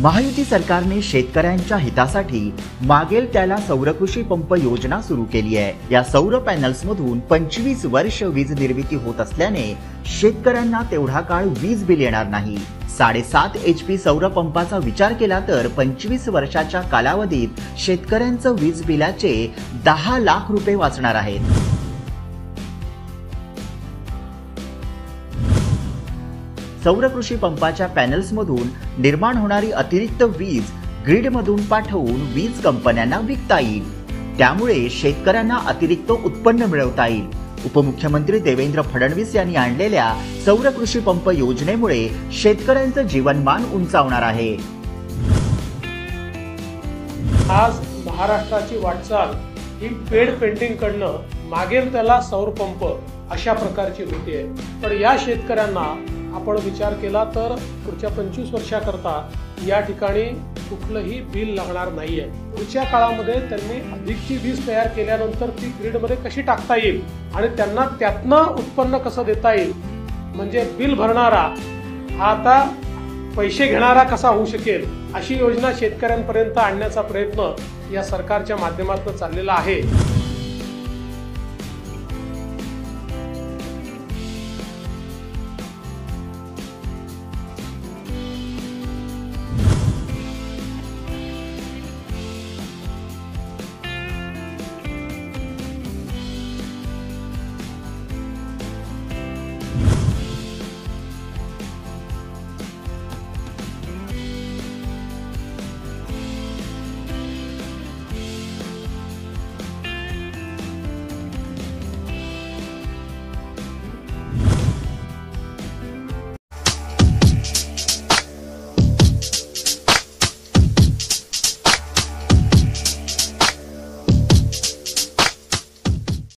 महायुती सरकारने शेतकऱ्यांच्या हितासाठी मागेल त्याला सौर कृषी पंप योजना सुरू केली आहे। या सौर पॅनल्समधून 25 वर्ष वीज निर्मिती होत असल्याने शेतकऱ्यांना तेवढा काळ वीज बिल येणार नाही। 7.5 HP सौर पंपाचा विचार केला तर 25 वर्षाच्या कालावधीत शेतकऱ्यांचं वीज बिलाचे 10 लाख रुपये वाचणार आहेत। सौर कृषी पंपाच्या पॅनल्समधून निर्माण होणारी अतिरिक्त वीज ग्रीडमधून पाठवून वीज कंपन्यांना विकता येईल। त्यामुळे शेतकऱ्यांना अतिरिक्त उत्पन्न मिळवता येईल। उपमुख्यमंत्री देवेंद्र फडणवीस यांनी आणलेल्या सौर कृषी पंप योजनेमुळे शेतकऱ्यांचं जीवनमान उंचावणार आहे। आज महाराष्ट्राची वाटचाल ही पेड पेंटिंग कडनं मागेल त्याला सौर पंप अशा प्रकारची होते। पण या शेतकऱ्यांना आपण विचार केला तर पुढच्या 25 वर्षाकरता या ठिकाणी कुठलंही बिल लागणार नाहीये। पुढच्या काळामध्ये त्यांनी अधिकची वीज तयार केल्यानंतर ती ग्रीडमध्ये कशी टाकता येईल आणि त्यांना त्यातनं उत्पन्न कसं देता येईल, म्हणजे बिल भरणारा हा आता पैसे घेणारा कसा होऊ शकेल, अशी योजना शेतकऱ्यांपर्यंत आणण्याचा प्रयत्न या सरकारच्या माध्यमातून चाललेला आहे।